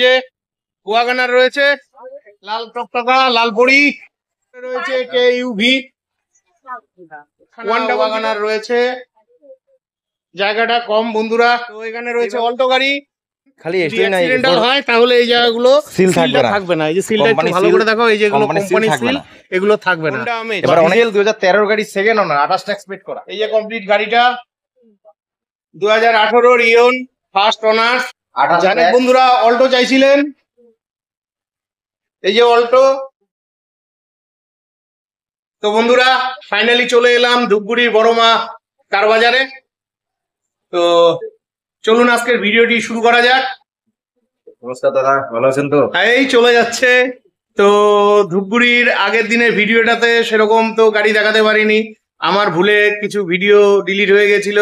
যে ওয়াগনার রয়েছে, লাল টকটকা লাল পরি রয়েছে, KUV ওয়াগনার রয়েছে। জায়গাটা কম বন্ধুরা, তো এখানে রয়েছে অল্টো গাড়ি। খালি অ্যাক্সিডেন্টাল হয় তাহলে এই জায়গাগুলো সিল থাকবে না। এই যে সিলটা একটু ভালো করে দেখো, এই যেগুলো কোম্পানি সিল, এগুলো থাকবে না। এবার অনেক 2013 গাড়ি সেকেন্ড ওনার 28 টাকা এক্সপেক্ট করা। এই যে কমপ্লিট গাড়িটা 2018 ইয়ন ফার্স্ট অনার্স। জানেন বন্ধুরা, অল্টো চাইছিলেন, এই যে অল্টো। তো বন্ধুরা ফাইনালি চলে এলাম ধূপগুড়ির বড়মা কার বাজারে। তো চলুন আজকের ভিডিওটি শুরু করা যাক। নমস্কার দাদা, ভালো আছেন তো? এই চলে যাচ্ছে। তো ধূপগুড়ির আগের দিনের ভিডিওটাতে সেরকম তো গাড়ি দেখাতে পারিনি, আমার ভুলে কিছু ভিডিও ডিলিট হয়ে গেছিল।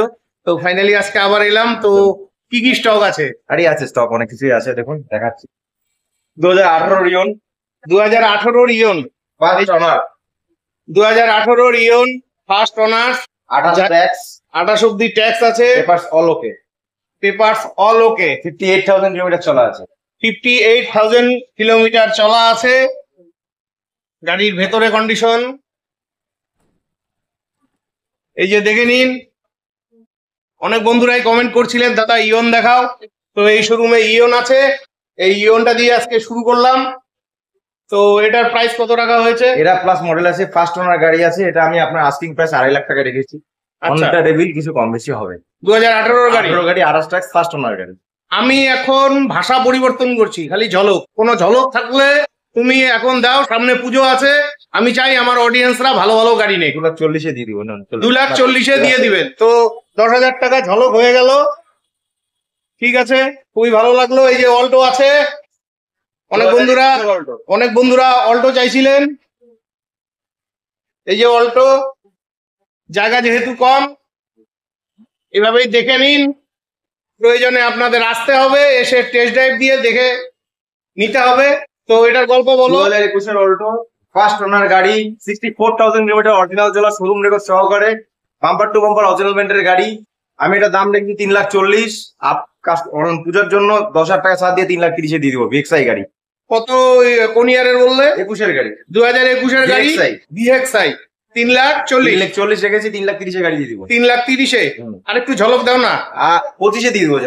তো ফাইনালি আজকে আবার এলাম। তো কি কি স্টক আছে? গাড়ি আছে, স্টক অনেক কিছুই আছে, দেখুন দেখাচ্ছি। 2018 ইয়ন 2018 ইয়ন ফার্স্ট অনার, 2018 ইয়ন ফার্স্ট অনার্স। 28 অব্দি ট্যাক্স আছে। পেপারস অল ওকে, পেপারস অল ওকে। 58,000 কিলোমিটার চলা আছে। 58,000 কিলোমিটার চলা আছে। গাড়ির ভেতরে কন্ডিশন এই যে দেখে নিন। অনেক বন্ধুরাই কমেন্ট করছিলেন দাদা ইয়ন দেখাও, তো এই শোরুমে ইয়ন আছে। এই ইয়নটা দিয়ে আজকে শুরু করলাম। তো এটার প্রাইস কত টাকা হয়েছে? এটা প্লাস মডেল আছে, ফার্স্ট ওনার গাড়ি আছে। এটা আমি আপনার আস্কিং প্রাইস 2.5 লাখ টাকা রেখেছি। অনটা রেভিল কিছু কম বেশি হবে। 2018 গাড়ি, 28 টাকা ফার্স্ট ওনার গাড়ি। আমি এখন ভাষা পরিবর্তন করছি, খালি ঝলক, কোনো ঝলক থাকলে তুমি এখন দাও। সামনে পুজো আছে, আমি চাই আমার অডিয়েন্সরা ভালো ভালো গাড়ি নেই। 2,40,000 দিয়ে দিব। 2,40,000 দিয়ে দিবেন। তো 10,000 টাকা ঝলক হয়ে গেল। ঠিক আছে, খুবই ভালো লাগলো। এই যে অল্টো আছে, অনেক বন্ধুরা অল্টো চাইছিলেন। এই যে অল্টো, জায়গা যেহেতু কম, এভাবেই দেখে নিন। প্রয়োজনে আপনাদের আসতে হবে, এসে টেস্ট ড্রাইভ দিয়ে দেখে নিতে হবে। তো এটার গল্প বলো। 2021 অল্টো ফার্স্ট ওনার গাড়ি, 64,000 কিলোমিটার অরিজিনাল চলা, শোরুম রেকর্ড সহকারে, বাম্পার টু বাম্পার অরিজিনাল ব্র্যান্ডের গাড়ি। আমি এটা দাম রেখেছি 3,40,000। পূজার জন্য 10,000 টাকা ছাড় দিয়ে 3,30,000 দিয়ে দিব। ভিএক্সআই গাড়ি। কত কোন ইয়ারের বললে? 21 গাড়ি, 2021 গাড়ি ভিএক্সআই। 3,40,000 রেখেছি, 3,30,000 গাড়ি দিয়ে দিব। 3,30,000 আর একটু ঝলক দাও না। 25,000 দিয়ে দেবো।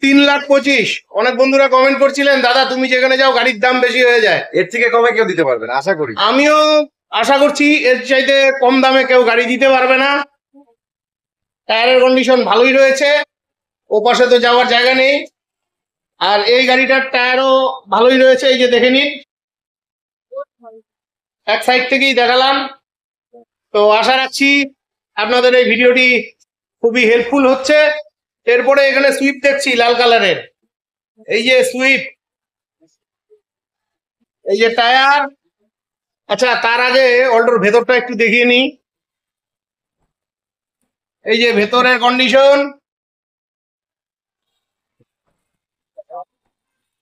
3,25,000। অনেক বন্ধুরা কমেন্ট করছিলেন দাদা তুমি যেখানে যাও গাড়ির দাম বেশি হয়ে যায়। এর থেকে কমে কেউ দিতে পারবে না আশা করি। আমিও আশা করছি এর চাইতে কম দামে কেউ গাড়ি দিতে পারবে না। টায়ারের কন্ডিশন ভালোই রয়েছে, ও পাশে তো যাওয়ার জায়গা নেই। আর এই গাড়িটার টায়ারও ভালোই রয়েছে, এই যে দেখে নিন। এক সাইড থেকেই দেখালাম। তো আশা রাখছি আপনাদের এই ভিডিওটি খুবই হেল্পফুল হচ্ছে। এরপরে এখানে সুইফট দেখছি লাল কালারের, এই যে সুইফট, এই যে টায়ার। আচ্ছা, তার আগে অল্টোর ভেতরটা একটু দেখিয়ে নিই। এই যে ভেতরের কন্ডিশন,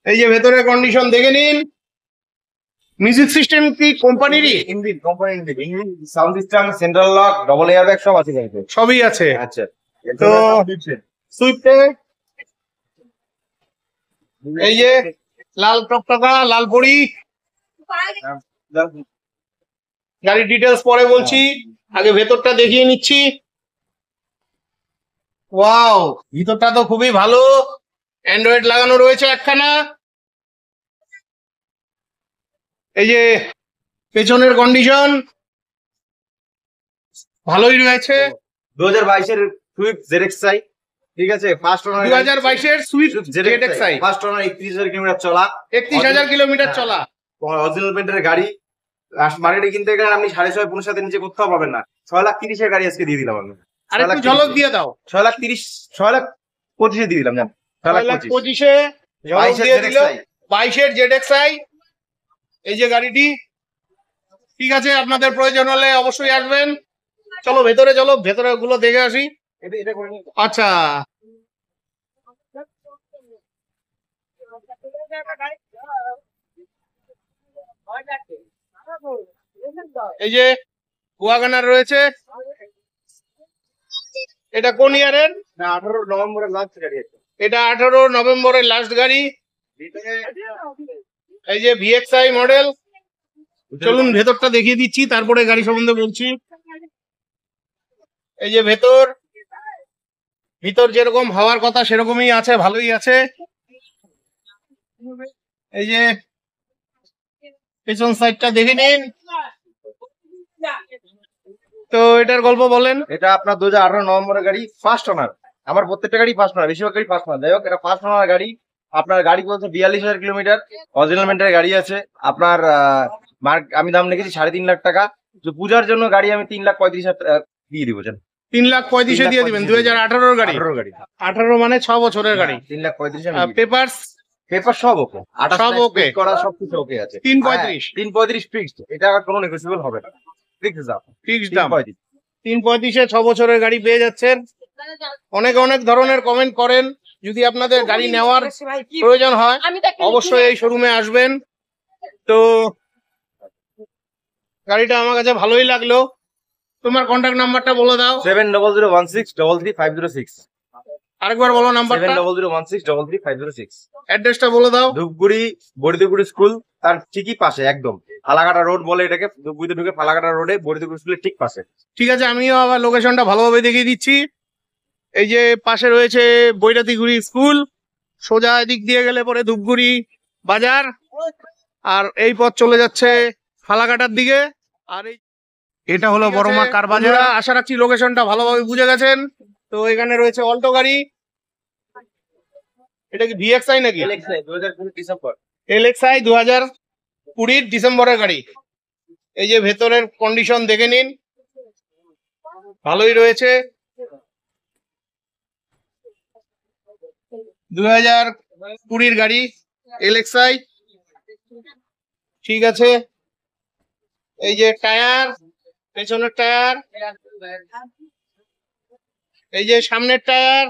এই যে ভেতরের কন্ডিশন দেখে নিন। মিউজিক সিস্টেম কি কোম্পানিরই? Sound system, central lock, double airbag সব আছে, সবই আছে। আচ্ছা, তো সুইফটে এই যে লাল টকটকা লাল পরি। গাড়ির ডিটেলস পরে বলছি, আগে ভেতরটা দেখিয়ে নিচ্ছি। ওয়াও, ভিতরটা তো খুবই ভালো। অ্যান্ড্রয়েড লাগানো রয়েছে একখানা। এই যে পেছনের কন্ডিশন ভালোই রয়েছে। 2022 সুইফট জেডএক্সআই, ঠিক আছে, first owner. 2022 Swift ZXI first owner, 31,000 kilometre চলা। 31,000 কিলোমিটার চলা, অরিজিনাল ব্র্যান্ডের গাড়ি। মার্কেটে কিনতে গেলে আপনি 6.5 5,000 নিচে কোথাও পাবেন না। 6,30,000 গাড়ি আজকে দিয়ে দিলাম আমি। আর একটু ঝলক দিয়ে দাও। 6,25,000 দিয়ে দিলাম। 6,25,000 ঝলক দিয়ে দিল। 22 জেডএক্সআই এই যে গাড়িটি। ঠিক আছে, আপনাদের প্রয়োজন হলে অবশ্যই আসবেন। চলো ভেতরে, চলো ভেতরে গুলো দেখে আসি। আচ্ছা, এই যে ওয়াগনার রয়েছে। এটা কোন ইয়ারের? 18 নভেম্বরের লাস্ট গাড়ি। এটা 18 নভেম্বরের লাস্ট গাড়ি। এই যে ভিএক্সআই মডেল, চলুন ভেতরটা দেখিয়ে দিচ্ছি, তারপরে গাড়ি সম্বন্ধে বলছি। এই যে ভিতর যেরকম হওয়ার কথা সেরকমই আছে, ভালোই আছে। এই যে পেছন সাইডটা দেখে নিন। তো এটার গল্প বলেন। এটা আপনার 2018 নভেম্বরের গাড়ি, ফার্স্ট ওনার। আমার প্রত্যেকটা গাড়ি ফার্স্ট ওনার, বেশিরভাগ গাড়ি ফার্স্ট ওনার। যাই হোক, এটা ফার্স্ট ওনার গাড়ি। আপনার গাড়ি বলতে 42,000 কিলোমিটার অরিজিনাল মেন্টের গাড়ি আছে। আপনার আমি দাম রেখেছি 3.5 লাখ টাকা। তো পূজার জন্য গাড়ি আমি 3,35,000 দিয়ে দিব। 3,35,000 দিয়ে দিবেন। 2018 গাড়ি। 18 গাড়ি, 18 মানে 6 বছরের গাড়ি। 3,35,000। পেপারস পেপার সব ওকে, সব okay। করা সবকিছু ওকে আছে। 3,35,000 3,35,000 ফিক্সড, এটা আর কোনো নেগোসিয়েবল হবে না। ফিক্সড দাম, ফিক্সড দাম। 3,35,000। 3,35,000 6 বছরের গাড়ি পেয়ে যাচ্ছেন। অনেক ধরনের কমেন্ট করেন। যদি আপনাদের গাড়ি নেওয়ার প্রয়োজন হয় অবশ্যই এই শোরুমে আসবেন। তো গাড়িটা আমার কাছে ভালোই লাগলো। তোমার কন্ট্যাক্ট নাম্বারটা বলে দাও। 7001633506। আরেকবার বলো নাম্বারটা। 7001633506। অ্যাড্রেসটা বলে দাও। ধূপগুড়ি বড়িদুগুড়ি স্কুল তার ঠিকই পাশে, একদম ফালাকাটা রোড বলে এটাকে। ধূপগুড়িতে ঢুকে ফালাকাটা রোডে বড়িদুগুড়ি স্কুলের ঠিক পাশে। ঠিক আছে, আমিও আবার লোকেশনটা ভালোভাবে দেখিয়ে দিচ্ছি। এই যে পাশে রয়েছে বৈরাতিগুড়ি স্কুল, সোজা দিক দিয়ে গেলে পরে ধূপগুড়ি বাজার, আর এই পথ চলে যাচ্ছে ফালাকাটার দিকে। আর এটা হলো বড়মা কার বাজার। আশা রাখছি লোকেশনটা ভালোভাবে বুঝে গেছেন। তো এখানে রয়েছে অল্টো গাড়ি। এটা কি ভিএক্সআই নাকি? LXI 2020 December. LXI 2020 ডিসেম্বরের গাড়ি। এই যে ভেতরের কন্ডিশন দেখে নিন, ভালোই রয়েছে। 2020 গাড়ি LXI। ঠিক আছে, এই যে টায়ার, পেছনের টায়ার, এই যে সামনের টায়ার,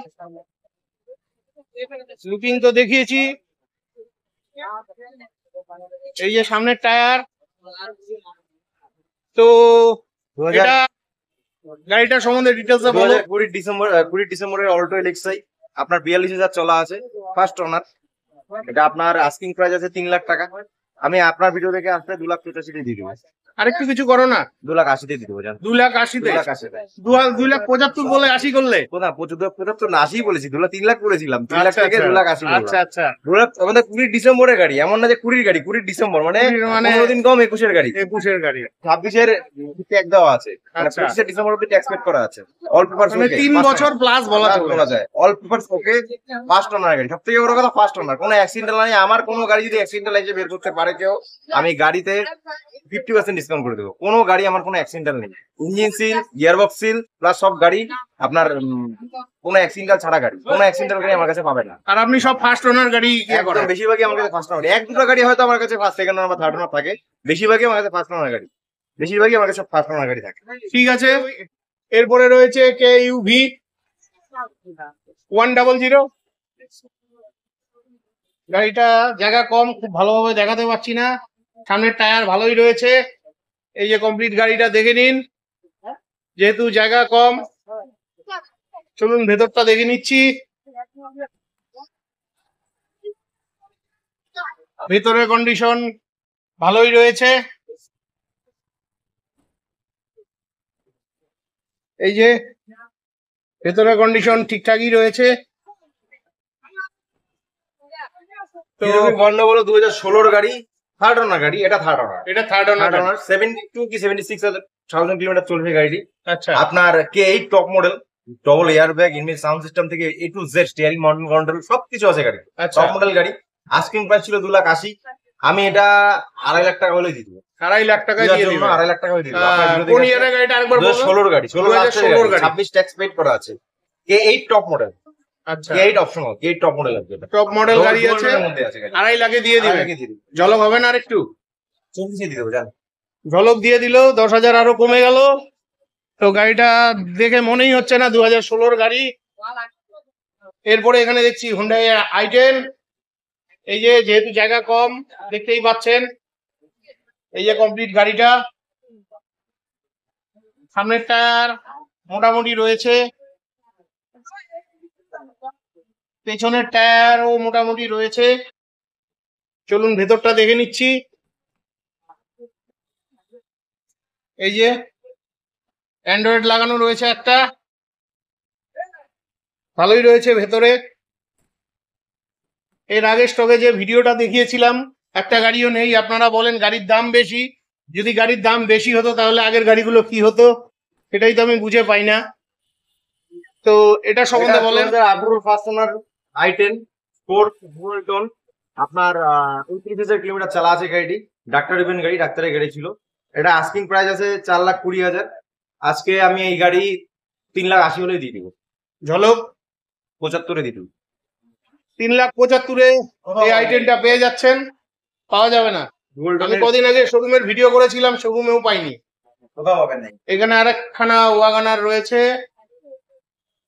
লুকিং তো দেখিয়েছি। এই যে সামনের টায়ার। তো এটা গাড়িটার সম্বন্ধে ডিটেলস বলো। 2020 ডিসেম্বরের অল্টো LXI আপনার 42,000 চলা আছে, ফার্স্ট ওনার। এটা আপনার আস্কিং প্রাইস আছে 3 লাখ টাকা। আমি আপনার ভিডিও দেখে আসলে 2,85,000 দিয়ে দেবো। আরেকটু কিছু করো না। 2,80,000 দিয়ে দেবো। 2,80,000 2,75,000 বলে 80 করলে। কোথা 75 না 80 বলেছি, 3 লাখ বলেছিলাম। 3 লাখ থেকে 2,80,000। আচ্ছা আচ্ছা, আমাদের 20 ডিসেম্বরের গাড়ি, এমন না যে 20 গাড়ি, 20 ডিসেম্বর মানে 15 দিন কম। 21 গাড়ি, 21 গাড়ি। 26 ট্যাগ দেওয়া আছে, মানে আচ্ছা। 25 ডিসেম্বর অব্দি ট্যাক্স পেড করা আছে। অল পেপারস মানে ওকে, 3 বছর প্লাস বলা যায়। অল পেপারস ওকে, ফার্স্ট ওনার গাড়ি। সবথেকে বড় কথা ফার্স্ট ওনার, কোনো অ্যাক্সিডেন্টাল নাই। আমার কোনো গাড়ি যদি অ্যাক্সিডেন্টাল এসে বের করতে পারে কেউ, আমি গাড়িতে 50% ডিসকাউন্ট করে দেবো। কোনো গাড়ি আমার কোনো অ্যাক্সিডেন্টাল নেই। Engine seal, gearbox seal plus সব গাড়ি আপনার কোনো অ্যাক্সিডেন্টাল ছাড়া গাড়ি, কোনো অ্যাক্সিডেন্টাল গাড়ি আমার কাছে পাবে না। আর আপনি সব ফার্স্ট ওনার গাড়ি একদম বেশিরভাগই আমার কাছে ফার্স্ট ওনার। এক দুটো গাড়ি হয়তো আমার কাছে ফার্স্ট সেকেন্ড ওনার বা থার্ড ওনার থাকে, বেশিরভাগই আমার কাছে ফার্স্ট ওনার গাড়ি। বেশিরভাগই আমার কাছে ফার্স্ট ওনার গাড়ি থাকে। ঠিক আছে, এরপরে রয়েছে KUV 100। গাড়িটা জায়গা কম, খুব ভালোভাবে দেখাতে পারছি না। সামনের টায়ার ভালোই রয়েছে। এই যে কমপ্লিট গাড়িটা দেখে নিন, যেহেতু জায়গা কম। চলুন ভেতরটা দেখে নিচ্ছি। ভেতরের কন্ডিশন ভালোই রয়েছে। এই যে ভেতরের কন্ডিশন ঠিকঠাকই রয়েছে। তো বললো 2016 গাড়ি, থার্ড ওনার গাড়ি। এটা থার্ড ওনার, এটা থার্ড ওনার। 72 কি 76,000 কিলোমিটার চলবে গাড়ি। আচ্ছা, আপনার K8 top model, double air bag, inbuilt sound system থেকে A to Z, steering mountain control সবকিছু আছে গাড়ি। আচ্ছা। টপ মডেল গাড়ি। আস্কিং প্রাইস ছিল 2,80,000। আমি এটা 2.5 লাখ টাকা হলে দিয়ে দেবো। 2.5 লাখ টাকা দিয়ে দিবেন। 2.5 লাখ টাকা হলে দিয়ে দেবো। কোন ইয়ারের গাড়িটা আরেকবার বলুন। 2016 গাড়ি, 2016 গাড়ি। 26 ট্যাক্স পেড করা আছে। K8 top model. আচ্ছা, K8 optional, K8 top model আছে। টপ মডেল গাড়ি আছে, 2.5 লাখে দিয়ে দিবেন। ঝলক হবে না আরেকটু? 24 দিয়ে দেবো জান। ঝলক দিয়ে দিল, 10,000 আরো কমে গেল। তো গাড়িটা দেখে মনেই হচ্ছে না 2016 গাড়ি। এরপরে এখানে দেখছি হুন্ডাই i10। এই যে যেহেতু জায়গা কম দেখতেই পাচ্ছেন, এই যে কমপ্লিট গাড়িটা। সামনের টায়ার মোটামুটি রয়েছে, পেছনের টায়ারও মোটামুটি রয়েছে। চলুন ভেতরটা দেখে নিচ্ছি। এই যে অ্যান্ড্রয়েড লাগানো রয়েছে একটা, ভালোই রয়েছে ভেতরে। এর আগে স্টকে যে ভিডিওটা দেখিয়েছিলাম একটা গাড়িও নেই। আপনারা বলেন গাড়ির দাম বেশি, যদি গাড়ির দাম বেশি হতো তাহলে আগের গাড়িগুলো কি হতো সেটাই তো আমি বুঝে পাই না। তো এটা সম্বন্ধে বলেন। আব্রুল first owner i10 sport dual tone, আপনার ৩৯,০০০ কিলোমিটার চালা আছে গাড়িটি। ডাক্তার রিভেন গাড়ি, ডাক্তারের গাড়ি ছিল। এটা আস্কিং প্রাইস আছে 4,20,000। আজকে আমি এই গাড়ি 3,80,000 হলেই দিয়ে দিব। ঝলক 75-এ দিয়ে দিব। 3,75,000-এ এই আইটেমটা পেয়ে যাচ্ছেন। পাওয়া যাবে না। ডুয়াল আমি টোনের কদিন আগে শোরুমের ভিডিও করেছিলাম, শোরুমেও পাইনি। কোথাও পাবেন নাই। এখানে আরেকখানা ওয়াগনার রয়েছে।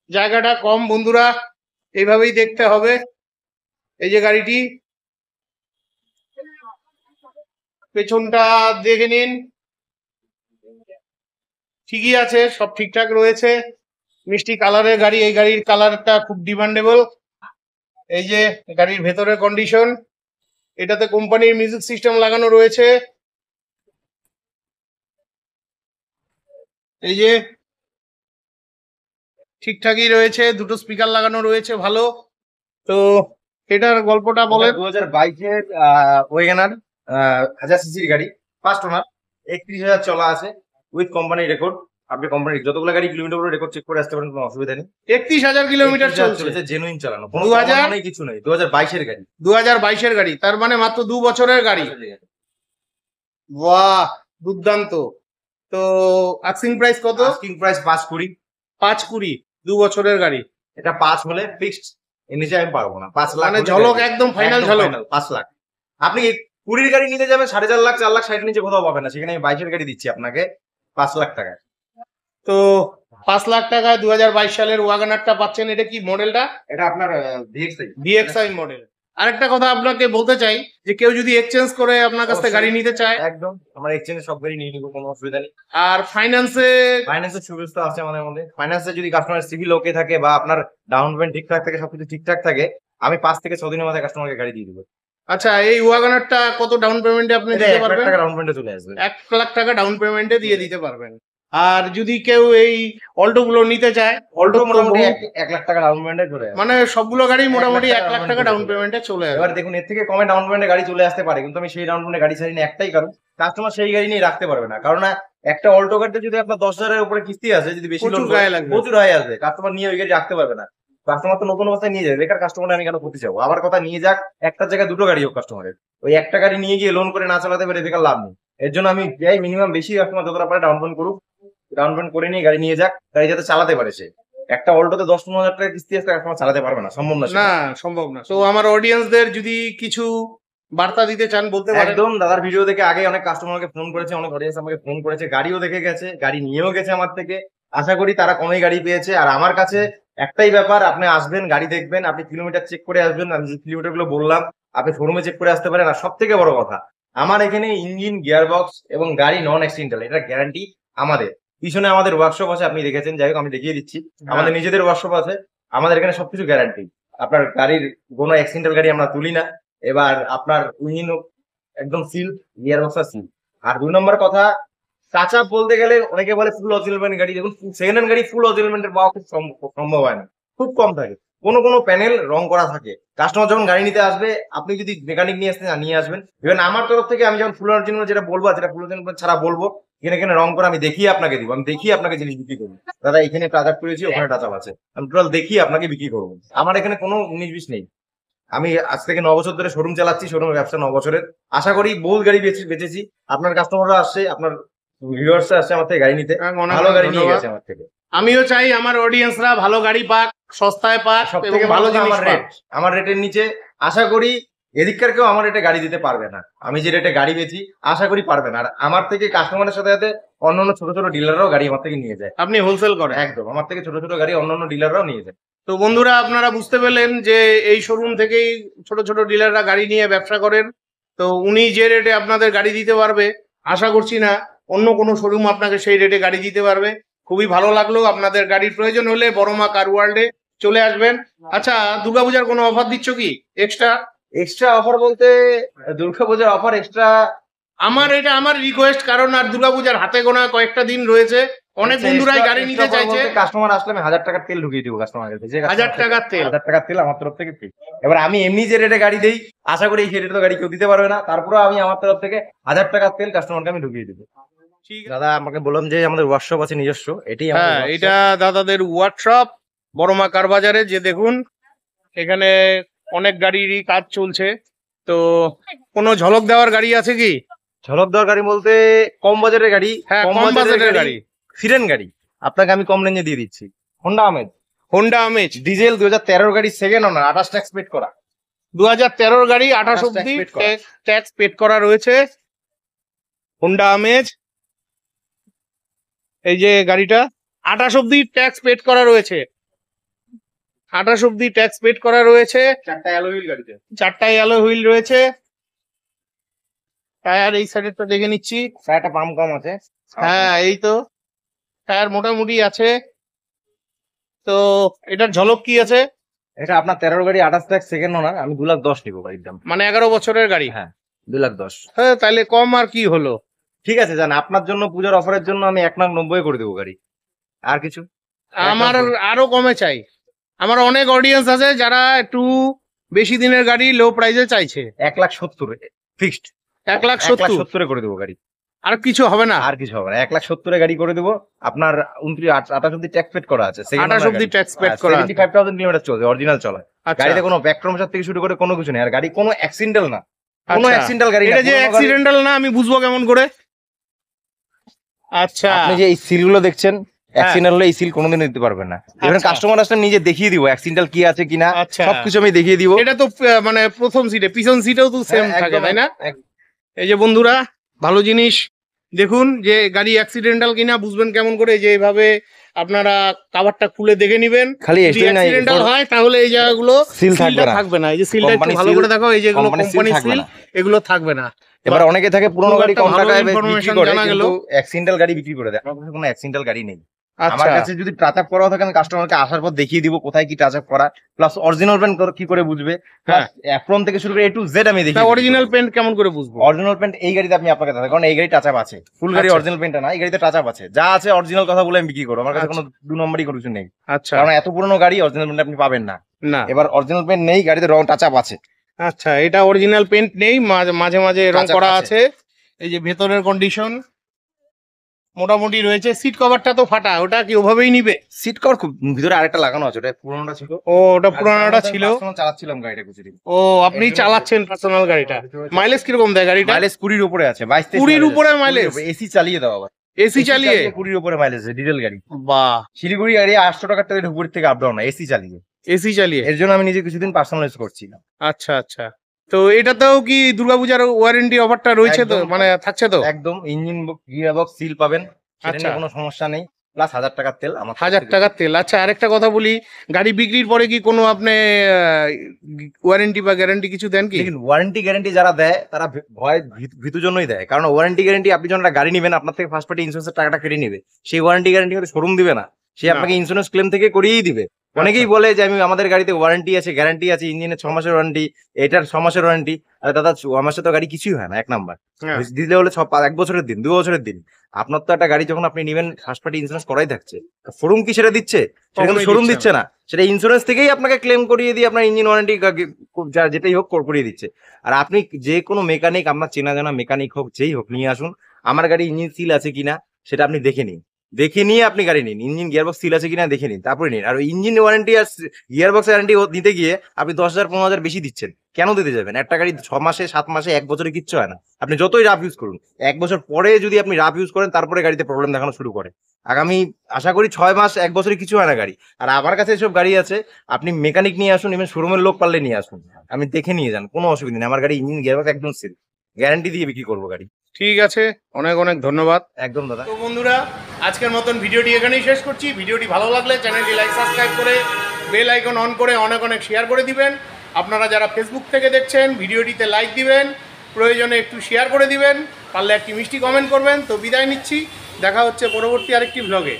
জায়গাটা কম বন্ধুরা, এইভাবেই দেখতে হবে। এই যে গাড়িটি, পেছনটা দেখে নিন, ঠিকই আছে, সব ঠিকঠাক রয়েছে। মিষ্টি কালারের গাড়ি, এই গাড়ির কালারটা খুব ডিমান্ডেবল। এই যে গাড়ির ভেতরের কন্ডিশন, এটাতে কোম্পানির মিউজিক সিস্টেম লাগানো রয়েছে। এই যে ঠিকঠাকই রয়েছে, দুটো স্পিকার লাগানো রয়েছে ভালো। তো এটার গল্পটা বলেন। 2022-এর ওয়েগনার 1000 সিসির গাড়ি, ফার্স্ট ওনার, 31,000 চলা আছে উইথ কোম্পানি রেকর্ড। আপনি কোম্পানির যতগুলো গাড়ি কিলোমিটার রেকর্ড চেক করে আসতে পারেন, কোনো অসুবিধা নেই। 31,000 কিলোমিটার চলছে, জেনুইন চালানো, কোনো 2000 নেই, কিছু নেই। 2022-এর গাড়ি, 2022-এর গাড়ি, তার মানে মাত্র 2 বছরের গাড়ি। বাহ, দুর্দান্ত। তো আস্কিং প্রাইস কত? Asking price 5,20,000। 5,20,000, 2 বছরের গাড়ি। এটা 5 হলে ফিক্সড, এর নিচে আমি পারবো না। 5 লাখ মানে ঝলক একদম ফাইনাল ঝলক। 5 লাখ। আপনি 20-এর গাড়ি নিতে যাবেন 4.5 লাখ, 4 লাখ 60 নিচে কোথাও পাবেন না। সেখানে আমি 22-এর গাড়ি দিচ্ছি আপনাকে 5 লাখ টাকায়। তো 5 লাখ টাকায় 2022 সালের ওয়াগনারটা পাচ্ছেন। এটা কি মডেলটা? এটা আপনার DXi মডেল। আরেকটা কথা আপনাকে বলতে চাই, যে কেউ যদি এক্সচেঞ্জ করে আপনার কাছ থেকে গাড়ি নিতে চায়, একদম আমার এক্সচেঞ্জে সব গাড়ি নিয়ে নিব, কোনো অসুবিধা নেই। আর ফাইন্যান্সের সুবিধা আছে আমাদের মধ্যে। ফাইন্যান্সে যদি কাস্টমার সিভিল ওকে থাকে বা আপনার ডাউন পেমেন্ট ঠিকঠাক থাকে, সবকিছু ঠিকঠাক থাকে, আমি 5 থেকে 6 দিনের মধ্যে কাস্টমারকে গাড়ি দিয়ে দিব। আচ্ছা, এই ওয়াগনারটা কত ডাউন পেমেন্টে আপনি দিতে পারবেন? 1 লাখ টাকা ডাউন পেমেন্টে চলে আসবে। 1 লাখ টাকা ডাউন পেমেন্টে দিয়ে দিতে পারবেন। আর যদি কেউ এই অল্টো গুলো নিতে চায়, অল্টো মোটামুটি 1 লাখ টাকা ডাউন পেমেন্টে চলে আসবে। মানে সবগুলো গাড়ি মোটামুটি 1 লাখ টাকা ডাউন পেমেন্টে চলে আসবে। এবার দেখুন, এর থেকে কমে ডাউন পেমেন্টে গাড়ি চলে আসতে পারে, কিন্তু আমি সেই ডাউন পেমেন্টে গাড়ি ছাড়ি না, একটাই কারণ কাস্টমার সেই গাড়ি নিয়ে রাখতে পারবে না। কারণ একটা অল্টো গাড়িতে যদি আপনার 10,000-এর উপরে কিস্তি আছে, যদি বেশি প্রচুর গায়ে লাগবে, প্রচুর হয়ে আসবে, কাস্টমার নিয়ে ওই গাড়ি রাখতে পারবে না। কাস্টমার তো নতুন অবস্থায় নিয়ে যাবে, বেকার কাস্টমার আমি কেন করতে চাবো? আবার কথা, নিয়ে যাক, একটা জায়গায় দুটো গাড়ি হোক কাস্টমারের। ওই একটা গাড়ি নিয়ে গিয়ে লোন করে না চালাতে পারে, বেকার লাভ নেই। এর জন্য আমি যাই মিনিমাম বেশি কাস্টমার যতটা পারে ডাউন পেমেন্ট করুক, ডাউন পেমেন্ট করে নিয়ে গাড়ি নিয়ে যাক, গাড়ি যাতে চালাতে পারে। সে একটা অল্টোতে 10-15 হাজার টাকা কিস্তি আসতে কাস্টমার চালাতে পারবে না, সম্ভব না। না, সম্ভব না। তো আমার অডিয়েন্সদের যদি কিছু বার্তা দিতে চান বলতে পারেন। একদম, দাদার ভিডিও দেখে আগে অনেক কাস্টমারকে ফোন করেছে, অনেক অডিয়েন্স আমাকে ফোন করেছে, গাড়িও দেখে গেছে, গাড়ি নিয়েও গেছে আমার থেকে। আশা করি তারা কমই গাড়ি পেয়েছে। আর আমার কাছে একটাই ব্যাপার, আপনি আসবেন, গাড়ি দেখবেন, আপনি কিলোমিটার চেক করে আসবেন। আমি যে কিলোমিটার গুলো বললাম, আপনি শোরুমে চেক করে আসতে পারেন। আর সব থেকে বড় কথা, আমার এখানে ইঞ্জিন, গিয়ার বক্স এবং গাড়ি নন অ্যাক্সিডেন্টাল, এটা গ্যারান্টি আমাদের। পিছনে আমাদের ওয়ার্কশপ আছে, আপনি দেখেছেন, যাই হোক আমি দেখিয়ে দিচ্ছি। আমাদের নিজেদের ওয়ার্কশপ আছে, আমাদের এখানে সবকিছু গ্যারান্টি। আপনার গাড়ির কোনো অ্যাক্সিডেন্টাল গাড়ি আমরা তুলি না। এবার আপনার ইঞ্জিন একদম সিল, গিয়ার বক্স সিল। আর 2 নম্বর কথা, কাঁচা বলতে গেলে অনেকে বলে ফুল অরিজিনাল গাড়ি, দেখুন সেকেন্ড হ্যান্ড গাড়ি ফুল অরিজিনাল পাওয়া খুব সম্ভব হয় না, খুব কম থাকে। কোনো প্যানেল রং করা থাকে। কাস্টমার যখন গাড়ি নিতে আসবে, আপনি যদি মেকানিক নিয়ে আসতে নিয়ে আসবেন। ইভেন আমার তরফ থেকে আমি যখন ফুল অরিজিনাল যেটা বলবো, যেটা ফুল অরিজিনাল ছাড়া বলবো, এখানে রং করে আমি দেখিয়ে আপনাকে দিব। আমি দেখিয়ে আপনাকে জিনিস বিক্রি করবো। দাদা এখানে টাচ আপ করেছি, ওখানে টাচ আপ আছে, আমি টোটাল দেখিয়ে আপনাকে বিক্রি করবো। আমার এখানে কোনো জিনিস নেই। আমি আজ থেকে 9 বছর ধরে শোরুম চালাচ্ছি, শোরুমের ব্যবসা 9 বছরের। আশা করি বহু গাড়ি বেচেছি। আপনার কাস্টমাররা আসছে, আপনার ভিউয়ার্স আসছে আমার থেকে গাড়ি নিতে, ভালো গাড়ি নিয়ে গেছে আমার থেকে। আমিও চাই আমার অডিয়েন্সরা ভালো গাড়ি পাক, সস্তায় পাক, সব থেকে ভালো জিনিস পাক। আমার রেটের নিচে আশা করি এদিককার কেউ আমার রেটে গাড়ি দিতে পারবে না। আমি যে রেটে গাড়ি বেচি আশা করি পারবে না। আর আমার থেকে কাস্টমারের সাথে সাথে অন্যান্য ছোট ছোট ডিলাররাও গাড়ি আমার থেকে নিয়ে যায়। আপনি হোলসেল করেন? একদম, আমার থেকে ছোট ছোট গাড়ি অন্যান্য ডিলাররাও নিয়ে যায়। তো বন্ধুরা, আপনারা বুঝতে পেলেন যে এই শোরুম থেকেই ছোট ছোট ডিলাররা গাড়ি নিয়ে ব্যবসা করেন। তো উনি যে রেটে আপনাদের গাড়ি দিতে পারবে, আশা করছি না অন্য কোনো শোরুম আপনাকে সেই রেটে গাড়ি দিতে পারবে। খুবই ভালো লাগলো। আপনাদের গাড়ির প্রয়োজন হলে বড়মা কার ওয়ার্ল্ডে চলে আসবেন। আচ্ছা, দুর্গাপূজার কোনো অফার দিচ্ছ কি এক্সট্রা? এক্সট্রা অফার বলতে দুর্গাপূজার অফার এক্সট্রা আমার রিকোয়েস্ট, কারণ আর দুর্গাপূজার হাতে গোনা কয়েকটা দিন রয়েছে, অনেক বন্ধুরাই গাড়ি নিতে চাইছে। কাস্টমার আসলে আমি 1000 টাকার তেল ঢুকিয়ে দিব কাস্টমার কাছে, 1000 টাকার তেল, 1000 টাকার তেল আমার তরফ থেকে ফ্রি। এবার আমি এমনি যে রেটে গাড়ি দেই, আশা করি এই রেটে তো গাড়ি কেউ দিতে পারবে না, তারপরে আমি আমার তরফ থেকে 1000 টাকার তেল কাস্টমারকে আমি ঢুকিয়ে দিব। দাদা আমাকে বললাম যে আমাদের ওয়ার্কশপ আছে নিজস্ব, এটাই হ্যাঁ, এটা দাদাদের ওয়ার্কশপ বড়মা কার বাজারে। যে দেখুন এখানে অনেক গাড়িরই কাজ চলছে। তো কোনো ঝলক দেওয়ার গাড়ি আছে কি? ঝলক দেওয়ার গাড়ি বলতে কম বাজারের গাড়ি, হ্যাঁ, কম বাজেটের গাড়ি, সিরেন গাড়ি আপনাকে আমি কম রেঞ্জে দিয়ে দিচ্ছি। হোন্ডা আমেজ ডিজেল 2013 গাড়ি, সেকেন্ড ওনার, 28 ট্যাক্স পেড করা। 2013 গাড়ি, 28 অব্দি ট্যাক্স পেড করা রয়েছে। হোন্ডা আমেজ, এই যে গাড়িটা 28 অব্দি ট্যাক্স পেড করা রয়েছে, 28 অব্দি ট্যাক্স পেড করা রয়েছে। 4টা অ্যালয় হুইল গাড়িতে, 4টা অ্যালয় হুইল রয়েছে। টায়ার এই সাইডেরটা দেখে নিচ্ছি, টায়ারটা পাম্প কম আছে। হ্যাঁ এই তো টায়ার মোটামুটি আছে। তো এটার ঝলক কি আছে? এটা আপনার 13 গাড়ি, 28 ট্যাক্স, সেকেন্ড ওনার, আমি 2,10,000 নিবো গাড়ির দাম। মানে 11 বছরের গাড়ি। হ্যাঁ 2,10,000। হ্যাঁ তাহলে কম আর কি হলো। ঠিক আছে, জান আপনার জন্য পূজার অফারের জন্য আমি 1,90,000 করে দেবো গাড়ি। আর কিছু? আমার আরো কমে চাই। আমার অনেক অডিয়েন্স আছে যারা একটু বেশি দিনের গাড়ি লো প্রাইসে চাইছে। 1,70,000 ফিক্সড, 1,70,000 করে দেবো গাড়ি। আর কিছু হবে না? আর কিছু হবে না, 1,70,000 গাড়ি করে দেবো। আপনার 28 অব্দি ট্যাক্স পেড করা আছে, 28 অব্দি ট্যাক্স পেড করা আছে, 75,000 কিলোমিটার চলছে, অরিজিনাল চলে। গাড়িতে কোনো ব্যাকক্রমচার থেকে শুরু করে কোনো কিছু নেই, আর গাড়ি কোনো অ্যাক্সিডেন্টাল না, কোনো অ্যাক্সিডেন্টাল গাড়ি না। এটা যে অ্যাক্সিডেন্টাল না আমি বুঝবো কেমন করে? আচ্ছা, আপনি যে এই সিলগুলো দেখছেন, অ্যাক্সিডেন্টাল হলে এই সিল কোনোদিন দিতে পারবেন না। এবার কাস্টমার আসলে নিজে দেখিয়ে দিব অ্যাক্সিডেন্টাল কি আছে কিনা, সবকিছু আমি দেখিয়ে দিব। এটা তো মানে প্রথম সিটে, পিছন সিটেও তো সেম থাকে তাই না? এই যে বন্ধুরা ভালো জিনিস দেখুন, যে গাড়ি অ্যাক্সিডেন্টাল কিনা বুঝবেন কেমন করে? যে এইভাবে আপনারা কভারটা খুলে দেখে নেবেন। খালি অ্যাক্সিডেন্টাল হয় তাহলে এই জায়গাগুলো সিলটা থাকবে না। এই যে সিলটা একটু ভালো করে দেখো, এই যেগুলো কোম্পানি সিল, এগুলো থাকবে না। এবার অনেকে থাকে পুরনো গাড়ি কম টাকায় বিক্রি করে, কিন্তু অ্যাক্সিডেন্টাল গাড়ি বিক্রি করে দেয়। আমার কাছে কোনো অ্যাক্সিডেন্টাল গাড়ি নেই। আমার কাছে যদি টাচ আপ করা থাকে আমি কাস্টমারকে আসার পর দেখিয়ে দিব কোথায় কি টাচ আপ করা, প্লাস অরিজিনাল পেন্ট কি করে বুঝবে, অ্যাপ্রন থেকে শুরু করে A to Z আমি দেখি। অরিজিনাল পেন্ট কেমন করে বুঝবো? অরিজিনাল পেন্ট এই গাড়িতে আপনি আপনাকে দেখাবো, কারণ এই গাড়ি টাচ আপ আছে, ফুল গাড়ি অরিজিনাল পেন্ট না, এই গাড়িতে টাচ আপ আছে, যা আছে অরিজিনাল কথা বলে আমি বিক্রি করবো। আমার কাছে কোনো 2 নম্বরই কোনো কিছু নেই। আচ্ছা, কারণ এত পুরনো গাড়ি অরিজিনাল পেন্ট আপনি পাবেন না। না, এবার অরিজিনাল পেন্ট নেই, গাড়িতে রং টাচ আপ আছে। আচ্ছা, এটা অরিজিনাল পেন্ট নেই, মাঝে মাঝে রং করা আছে। এই যে ভেতরের কন্ডিশন মোটামুটি রয়েছে। সিট কভারটা তো ফাটা, ওটা কি ওভাবেই নিবে? সিট কভার ভিতরে আরেকটা লাগানো আছে, ওটা পুরোনোটা ছিল। ও, ওটা পুরোনোটা ছিল, চালাচ্ছিলাম গাড়িটা কিছুদিন। ও, আপনি চালাচ্ছেন পার্সোনাল গাড়িটা। মাইলেজ কিরকম দেয় গাড়িটা? মাইলেজ 20 এর উপরে আছে, 20 এর উপরে মাইলেজ। এসি চালিয়ে দাও আবার, এসি চালিয়ে 20 এর উপরে মাইলেজ, ডিজেল গাড়ি। বাহ, শিলিগুড়ি গাড়ি 800 টাকার থেকে ঢুকুর থেকে আপ ডাউন, এসি চালিয়ে। এসি চালিয়ে, এর জন্য আমি নিজে কিছুদিন পার্সোনালাইজ করছি। আচ্ছা আচ্ছা। তো এটাতেও কি দুর্গাপূজার ওয়ারেন্টি অফারটা রয়েছে তো, মানে থাকছে তো? একদম, ইঞ্জিন গিয়ার বক্স সিল পাবেন, সেটা কোনো সমস্যা নেই, প্লাস 1000 টাকার তেল আমার। 1000 টাকার তেল। আচ্ছা, আরেকটা কথা বলি, গাড়ি বিক্রির পরে কি কোনো আপনি ওয়ারেন্টি বা গ্যারান্টি কিছু দেন কি? ওয়ারেন্টি গ্যারান্টি যারা দেয় তারা ভয় ভীতুর জন্যই দেয়, কারণ ওয়ারেন্টি গ্যারান্টি আপনি যখন একটা গাড়ি নেবেন আপনার থেকে ফার্স্ট পার্টি ইন্স্যুরেন্সের টাকাটা কেটে নিবে, সেই ওয়ারেন্টি গ্যারান্টি হয়তো শোরুম দিবে না, সে আপনাকে ইন্স্যুরেন্স ক্লেম থেকে করিয়েই দিবে। অনেকেই বলে যে আমি আমাদের গাড়িতে ওয়ারেন্টি আছে, গ্যারান্টি আছে, ইঞ্জিনের 6 মাসের ওয়ারেন্টি, এটার 6 মাসের ওয়ারেন্টি। আরে দাদা, 6 মাসে তো গাড়ি কিছুই হয় না, 1 নাম্বার দিলে হলে 1 বছরের দিন, 2 বছরের দিন। আপনার তো একটা গাড়ি যখন আপনি নেবেন ফার্স্ট পার্টি ইন্স্যুরেন্স করাই থাকছে, শোরুম কি সেটা দিচ্ছে? সেটা কিন্তু শোরুম দিচ্ছে না, সেটা ইন্স্যুরেন্স থেকেই আপনাকে ক্লেম করিয়ে দিয়ে আপনার ইঞ্জিন ওয়ারেন্টি যেটাই হোক করিয়ে দিচ্ছে। আর আপনি যে কোনো মেকানিক, আপনার চেনা জানা মেকানিক হোক, যেই হোক, নিয়ে আসুন, আমার গাড়ি ইঞ্জিন সিল আছে কিনা সেটা আপনি দেখে নিন, দেখে নিয়ে আপনি গাড়ি নিন। ইঞ্জিন গিয়ারবক্স সিল আছে কিনা দেখে নিন, তারপরে নিন। আর ইঞ্জিন ওয়ারেন্টি আর গিয়ারবক্স ওয়ারেন্টি নিতে গিয়ে আপনি 10,000 15,000 বেশি দিচ্ছেন, কেন দিতে যাবেন? একটা গাড়ি 6 মাসে 7 মাসে 1 বছরে কিচ্ছু হয় না। আপনি যতই রাফ ইউজ করুন, 1 বছর পরে যদি আপনি রাফ ইউজ করেন তারপরে গাড়িতে প্রবলেম দেখানো শুরু করে। আগামী আশা করি 6 মাস 1 বছরে কিছু হয় না গাড়ি। আর আমার কাছে এসব গাড়ি আছে, আপনি মেকানিক নিয়ে আসুন, ইভেন শোরুমের লোক পারলে নিয়ে আসুন, আমি দেখে নিয়ে যান, কোনো অসুবিধা নেই। আমার গাড়ি ইঞ্জিন গিয়ারবক্স একদম সিল, গ্যারান্টি দিয়ে বিক্রি করবো গাড়ি। ঠিক আছে, অনেক অনেক ধন্যবাদ। একদম দাদা। তো বন্ধুরা, আজকের মতন ভিডিওটি এখানেই শেষ করছি। ভিডিওটি ভালো লাগলে চ্যানেলটি লাইক, সাবস্ক্রাইব করে বেল আইকন অন করে অনেক অনেক শেয়ার করে দিবেন। আপনারা যারা ফেসবুক থেকে দেখছেন ভিডিওটিতে লাইক দিবেন, প্রয়োজনে একটু শেয়ার করে দিবেন, পারলে একটি মিষ্টি কমেন্ট করবেন। তো বিদায় নিচ্ছি, দেখা হচ্ছে পরবর্তী আরেকটি ভ্লগে।